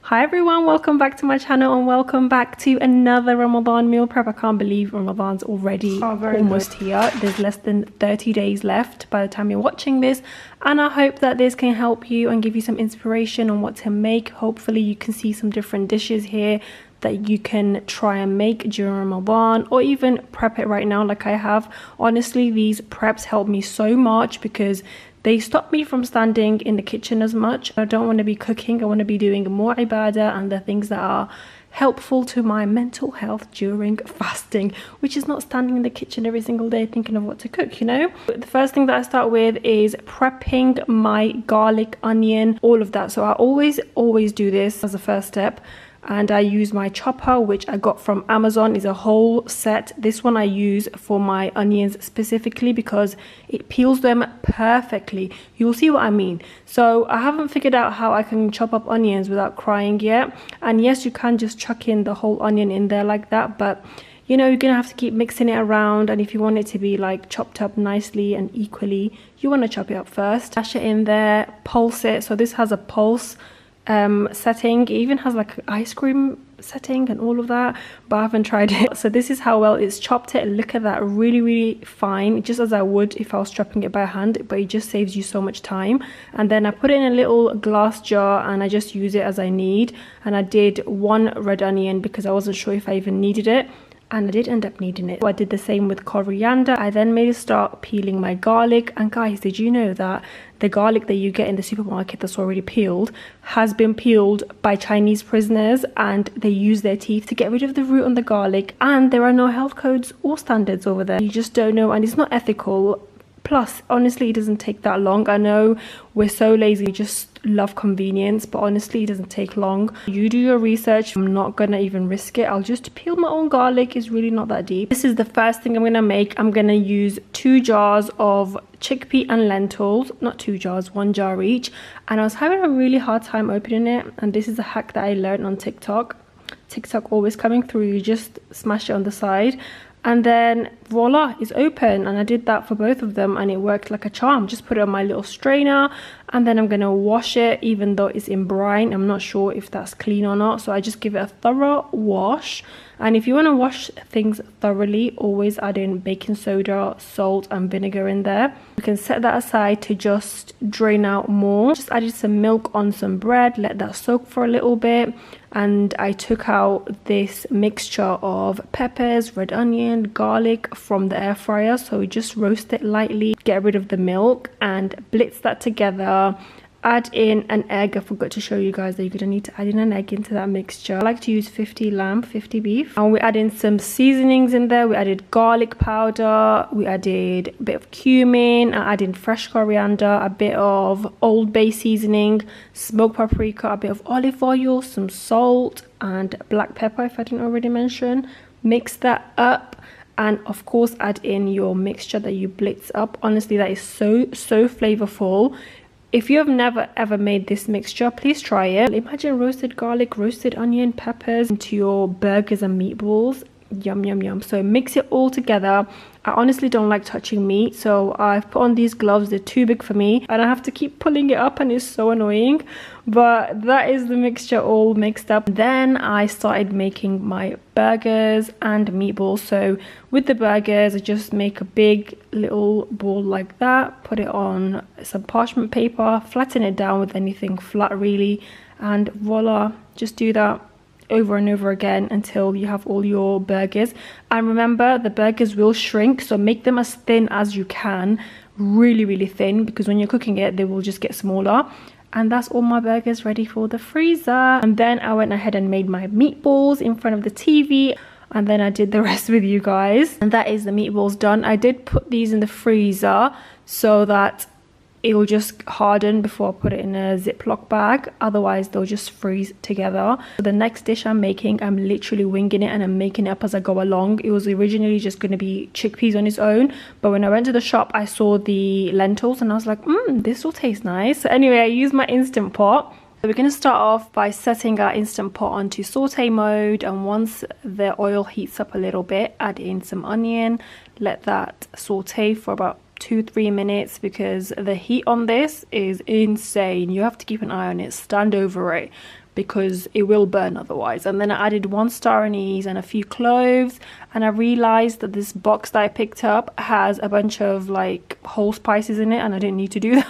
Hi everyone, welcome back to my channel and welcome back to another Ramadan meal prep. I can't believe Ramadan's already almost here. There's less than 30 days left by the time you're watching this, and I hope that this can help you and give you some inspiration on what to make. Hopefully you can see some different dishes here that you can try and make during Ramadan, or even prep it right now like I have. Honestly, these preps help me so much because they stop me from standing in the kitchen as much. I don't want to be cooking, I want to be doing more ibadah and the things that are helpful to my mental health during fasting, which is not standing in the kitchen every single day thinking of what to cook, you know. The first thing that I start with is prepping my garlic, onion, all of that. So I always do this as a first step. And I use my chopper, which I got from Amazon. Is a whole set. This one I use for my onions specifically because it peels them perfectly. You'll see what I mean. So I haven't figured out how I can chop up onions without crying yet. And yes, you can just chuck in the whole onion in there like that, but you know, you're gonna have to keep mixing it around, and if you want it to be like chopped up nicely and equally, you want to chop it up first. Dash it in there, pulse it. So this has a pulse setting. It even has like an ice cream setting and all of that, but I haven't tried it. So this is how well it's chopped it. Look at that, really fine, just as I would if I was chopping it by hand, but it just saves you so much time. And then I put it in a little glass jar and I just use it as I need. And I did one red onion because I wasn't sure if I even needed it, and I did end up needing it. So I did the same with coriander. I then made a start peeling my garlic. And guys, did you know that the garlic that you get in the supermarket that's already peeled has been peeled by Chinese prisoners, and they use their teeth to get rid of the root on the garlic, and there are no health codes or standards over there. You just don't know, and it's not ethical. Plus, honestly, it doesn't take that long. I know we're so lazy, we just love convenience, but honestly, it doesn't take long. You do your research. I'm not gonna even risk it. I'll just peel my own garlic. It's really not that deep. This is the first thing I'm gonna make. I'm gonna use 2 jars of chickpea and lentils. Not 2 jars, 1 jar each. And I was having a really hard time opening it, and this is a hack that I learned on TikTok. TikTok always coming through. You just smash it on the side, and then voila, it's open. And I did that for both of them and it worked like a charm. Just put it on my little strainer, and then I'm gonna wash it. Even though it's in brine, I'm not sure if that's clean or not, so I just give it a thorough wash. And if you want to wash things thoroughly, always add in baking soda, salt and vinegar in there. You can set that aside to just drain out more. Just added some milk on some bread, let that soak for a little bit, and I took out this mixture of peppers, red onion, garlic from the air fryer. So we just roast it lightly, get rid of the milk and blitz that together. Add in an egg. I forgot to show you guys that you're gonna need to add in an egg into that mixture. I like to use 50 lamb, 50 beef. And we add in some seasonings in there. We added garlic powder, we added a bit of cumin, I added fresh coriander, a bit of Old Bay seasoning, smoked paprika, a bit of olive oil, some salt and black pepper if I didn't already mention. Mix that up, and of course add in your mixture that you blitz up. Honestly, that is so flavorful. If you have never ever made this mixture, please try it. Imagine roasted garlic, roasted onion, peppers into your burgers and meatballs. Yum. So mix it all together. I honestly don't like touching meat, so I've put on these gloves. They're too big for me and I have to keep pulling it up and it's so annoying, but that is the mixture all mixed up. Then I started making my burgers and meatballs. So with the burgers, I just make a big little ball like that, put it on some parchment paper, flatten it down with anything flat really, and voila, just do that over and over again until you have all your burgers. And remember, the burgers will shrink, so make them as thin as you can, really thin, because when you're cooking it they will just get smaller. And that's all my burgers ready for the freezer. And then I went ahead and made my meatballs in front of the TV, and then I did the rest with you guys, and that is the meatballs done. I did put these in the freezer so that it will just harden before I put it in a Ziploc bag, otherwise they'll just freeze together. So the next dish I'm making, I'm literally winging it and I'm making it up as I go along. It was originally just going to be chickpeas on its own, but when I went to the shop I saw the lentils and I was like, this will taste nice. So anyway, I used my Instant Pot. So we're going to start off by setting our Instant Pot onto saute mode, and once the oil heats up a little bit, add in some onion, let that saute for about 2-3 minutes because the heat on this is insane. You have to keep an eye on it, stand over it, because it will burn otherwise. And then I added 1 star anise and a few cloves, and I realized that this box that I picked up has a bunch of like whole spices in it, and I didn't need to do that.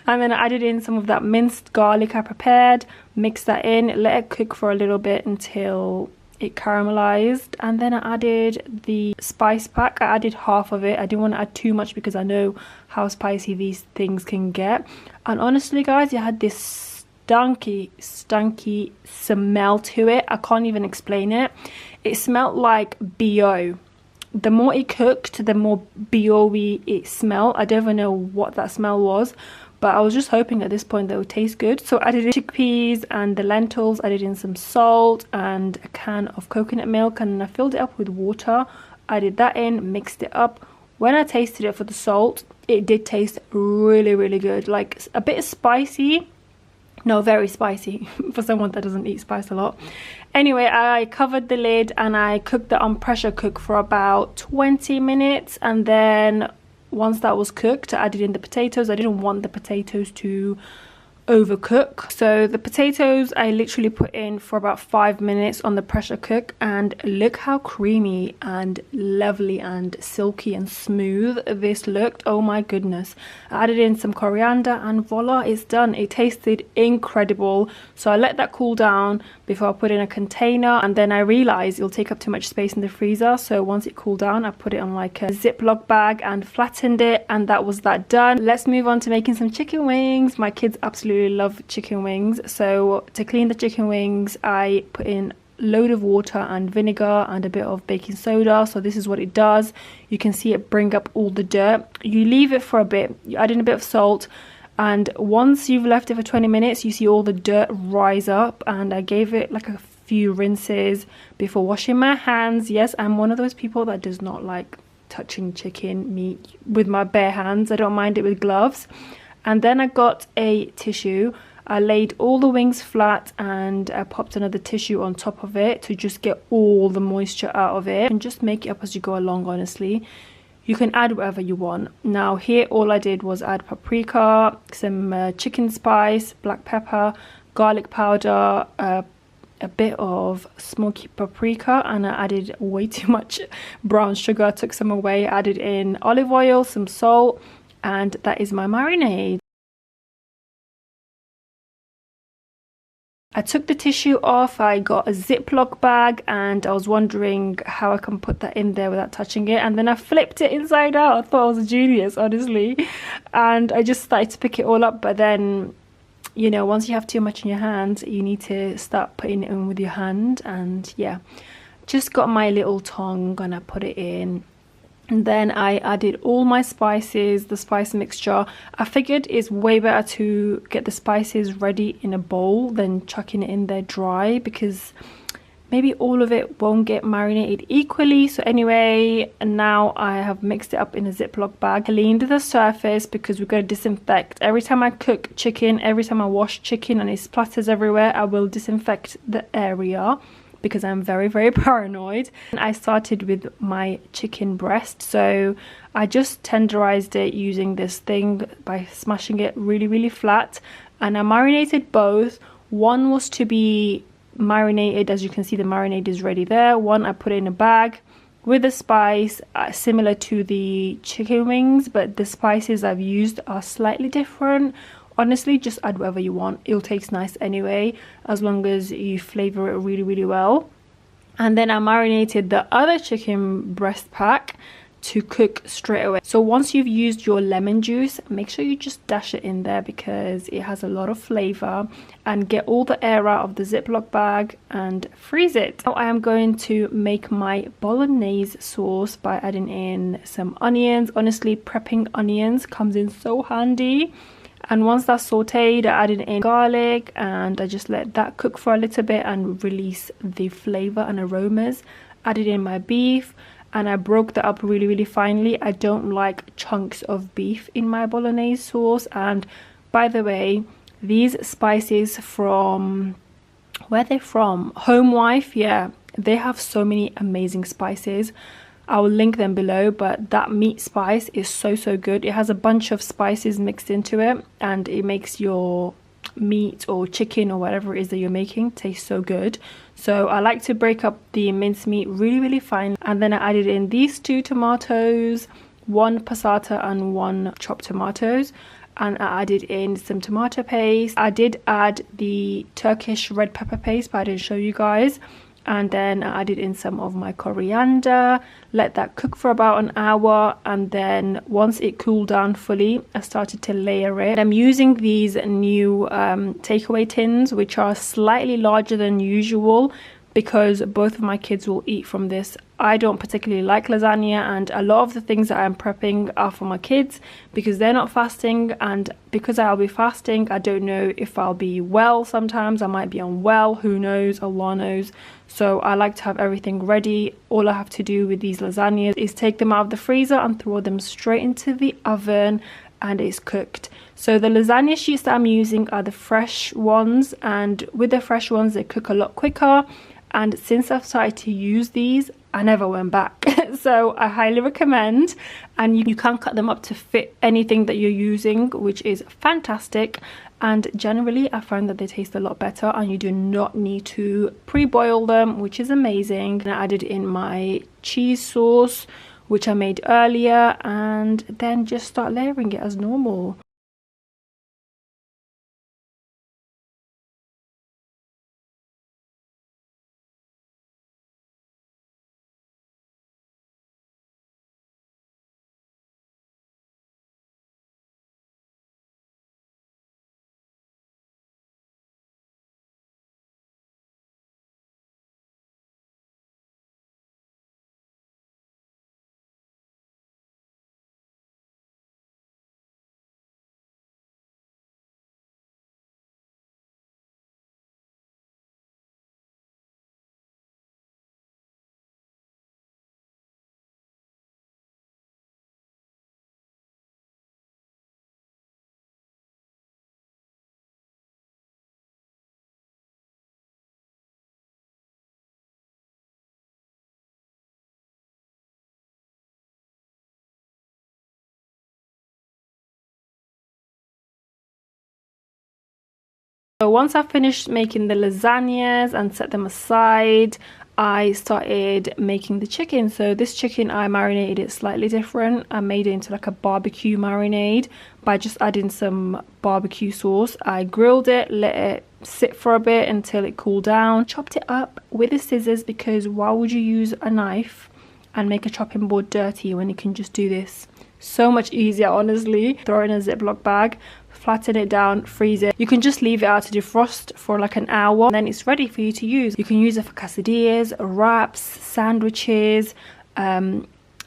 And then I added in some of that minced garlic I prepared, mixed that in, let it cook for a little bit until it caramelized, and then I added the spice pack. I added half of it. I didn't want to add too much because I know how spicy these things can get. And honestly guys, it had this stinky smell to it. I can't even explain it. It smelled like BO. The more it cooked, the more BO-y it smelled. I don't even know what that smell was, but I was just hoping at this point that it would taste good. So I added in chickpeas and the lentils, added in some salt and a can of coconut milk, and I filled it up with water. I did that in, mixed it up. When I tasted it for the salt, it did taste really good. Like a bit spicy. No, very spicy for someone that doesn't eat spice a lot. Anyway, I covered the lid and I cooked it on pressure cook for about 20 minutes, and then once that was cooked, I added in the potatoes. I didn't want the potatoes to overcook, so the potatoes I literally put in for about 5 minutes on the pressure cook, and look how creamy and lovely and silky and smooth this looked. Oh my goodness. I added in some coriander and voila, it's done. It tasted incredible. So I let that cool down before I put in a container, and then I realized it'll take up too much space in the freezer, so once it cooled down I put it on like a Ziploc bag and flattened it, and that was that done. Let's move on to making some chicken wings. My kids absolutely love chicken wings, so to clean the chicken wings I put in a load of water and vinegar and a bit of baking soda. So this is what it does. You can see it bring up all the dirt. You leave it for a bit, you add in a bit of salt, and once you've left it for 20 minutes you see all the dirt rise up, and I gave it like a few rinses before washing my hands. Yes, I'm one of those people that does not like touching chicken meat with my bare hands. I don't mind it with gloves. And then I got a tissue. I laid all the wings flat and I popped another tissue on top of it to just get all the moisture out of it, and just make it up as you go along. Honestly, you can add whatever you want. Now here all I did was add paprika, some chicken spice, black pepper, garlic powder, a bit of smoky paprika, and I added way too much brown sugar. I took some away, added in olive oil, some salt, and that is my marinade. I took the tissue off, I got a Ziploc bag, and I was wondering how I can put that in there without touching it, and then I flipped it inside out. I thought I was a genius, honestly, and I just started to pick it all up. But then, you know, once you have too much in your hands, you need to start putting it in with your hand. And yeah, just got my little tongue and I put it in. And then I added all my spices, the spice mixture. I figured it's way better to get the spices ready in a bowl than chucking it in there dry, because maybe all of it won't get marinated equally. So anyway, now I have mixed it up in a Ziploc bag. Cleaned the surface because we're going to disinfect. Every time I cook chicken, every time I wash chicken and it splatters everywhere, I will disinfect the area, because I'm very paranoid. And I started with my chicken breast, so I just tenderized it using this thing by smashing it really flat, and I marinated both. One was to be marinated, as you can see the marinade is ready there. One I put in a bag with a spice similar to the chicken wings, but the spices I've used are slightly different. Honestly, just add whatever you want. It'll taste nice anyway, as long as you flavor it really well. And then I marinated the other chicken breast pack to cook straight away. So once you've used your lemon juice, make sure you just dash it in there because it has a lot of flavor, and get all the air out of the Ziploc bag and freeze it. Now I am going to make my bolognese sauce by adding in some onions. Honestly, prepping onions comes in so handy. And once that's sauteed, I added in garlic and I just let that cook for a little bit and release the flavor and aromas. Added in my beef and I broke that up really finely. I don't like chunks of beef in my bolognese sauce. And by the way, these spices from, where are they from? Home Wife, yeah, they have so many amazing spices. I will link them below, but that meat spice is so good. It has a bunch of spices mixed into it and it makes your meat or chicken or whatever it is that you're making tastes so good. So I like to break up the mincemeat really fine, and then I added in these 2 tomatoes, 1 passata and 1 chopped tomatoes, and I added in some tomato paste. I did add the Turkish red pepper paste, but I didn't show you guys. And then I added in some of my coriander, let that cook for about an hour, and then once it cooled down fully, I started to layer it. I'm using these new takeaway tins, which are slightly larger than usual, because both of my kids will eat from this. I don't particularly like lasagna, and a lot of the things that I'm prepping are for my kids because they're not fasting, and because I'll be fasting, I don't know if I'll be well. Sometimes I might be unwell, who knows, Allah knows. So I like to have everything ready. All I have to do with these lasagnas is take them out of the freezer and throw them straight into the oven, and it's cooked. So the lasagna sheets that I'm using are the fresh ones, and with the fresh ones they cook a lot quicker. And since I've started to use these, I never went back. So I highly recommend, and you can cut them up to fit anything that you're using, which is fantastic. And generally I find that they taste a lot better, and you do not need to pre-boil them, which is amazing. And I added in my cheese sauce, which I made earlier, and then just start layering it as normal. So once I finished making the lasagnas and set them aside, I started making the chicken. So this chicken, I marinated it slightly different. I made it into like a barbecue marinade by just adding some barbecue sauce. I grilled it, let it sit for a bit until it cooled down, chopped it up with the scissors, because why would you use a knife and make a chopping board dirty when you can just do this? So much easier, honestly. Throw it in a Ziploc bag, flatten it down, freeze it. You can just leave it out to defrost for like an hour, and then it's ready for you to use. You can use it for quesadillas, wraps, sandwiches,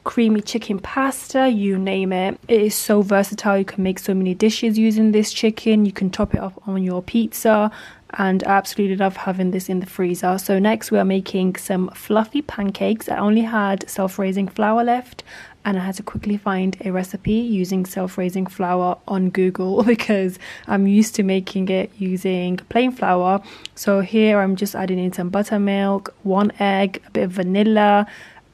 creamy chicken pasta, you name it. It is so versatile. You can make so many dishes using this chicken. You can top it up on your pizza, and I absolutely love having this in the freezer. So next we are making some fluffy pancakes. I only had self-raising flour left, and I had to quickly find a recipe using self-raising flour on Google because I'm used to making it using plain flour. So here I'm just adding in some buttermilk, 1 egg, a bit of vanilla,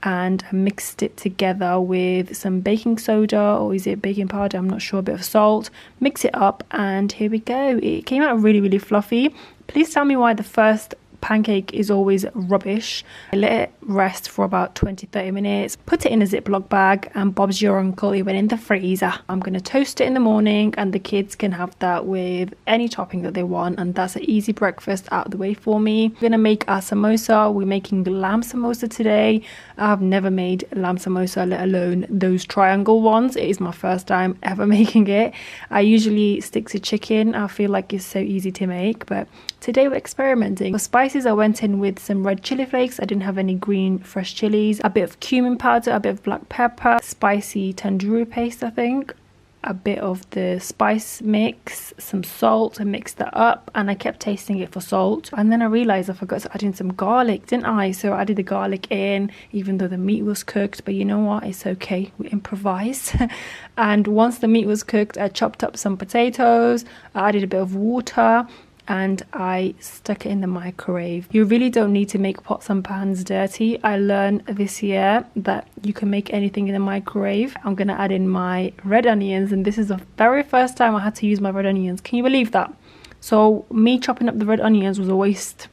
and I mixed it together with some baking soda, or is it baking powder, I'm not sure, a bit of salt. Mix it up, and here we go. It came out really fluffy. Please tell me why the first pancake is always rubbish. I let it rest for about 20-30 minutes, put it in a Ziploc bag, and Bob's your uncle, it went in the freezer. I'm going to toast it in the morning, and the kids can have that with any topping that they want, and that's an easy breakfast out of the way for me. We're going to make our samosa. We're making lamb samosa today. I've never made lamb samosa, let alone those triangle ones. It is my first time ever making it. I usually stick to chicken. I feel like it's so easy to make, but today we're experimenting. For spices, I went in with some red chili flakes. I didn't have any green fresh chilies. A bit of cumin powder, a bit of black pepper, spicy tandoori paste, I think, a bit of the spice mix, some salt. I mixed that up, and I kept tasting it for salt. And then I realized I forgot to add in some garlic, didn't I? So I added the garlic in, even though the meat was cooked. But you know what? It's okay. We improvise. And once the meat was cooked, I chopped up some potatoes. I added a bit of water, and I stuck it in the microwave. You really don't need to make pots and pans dirty. I learned this year that you can make anything in the microwave. I'm gonna add in my red onions, and this is the very first time I had to use my red onions. Can you believe that? So me chopping up the red onions was a waste.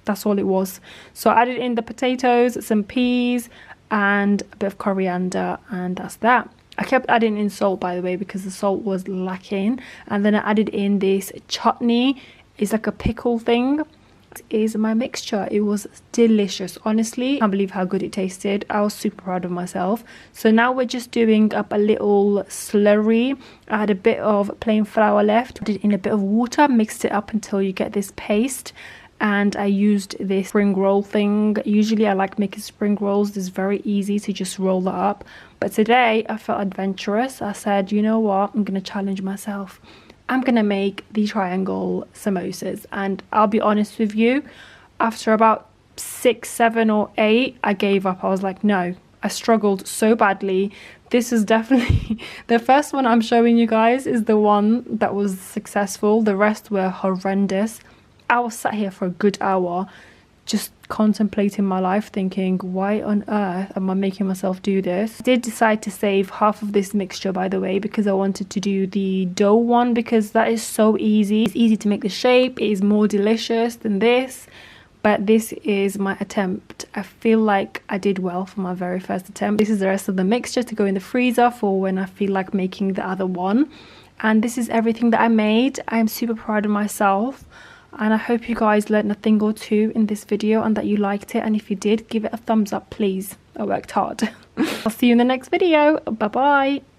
That's all it was. So I added in the potatoes, some peas, and a bit of coriander, and that's that. I kept adding in salt, by the way, because the salt was lacking. And then I added in this chutney. It's like a pickle thing. Is my mixture. It was delicious, honestly. I can't believe how good it tasted. I was super proud of myself. So now we're just doing up a little slurry. I had a bit of plain flour left, did it in a bit of water, mixed it up until you get this paste. And I used this spring roll thing. Usually I like making spring rolls. It's very easy to just roll that up, but today I felt adventurous. I said, you know what, I'm gonna challenge myself. I'm gonna make the triangle samosas, and I'll be honest with you, after about 6, 7 or 8 I gave up. I was like, no, I struggled so badly. This is definitely the first one I'm showing you guys is the one that was successful. The rest were horrendous. I was sat here for a good hour just contemplating my life, thinking, why on earth am I making myself do this? I did decide to save half of this mixture, by the way, because I wanted to do the dough one, because that is so easy. It's easy to make the shape. It is more delicious than this, but this is my attempt. I feel like I did well for my very first attempt. This is the rest of the mixture to go in the freezer for when I feel like making the other one. And this is everything that I made. I am super proud of myself. And I hope you guys learned a thing or two in this video and that you liked it. And if you did, give it a thumbs up, please. I worked hard. I'll see you in the next video. Bye bye.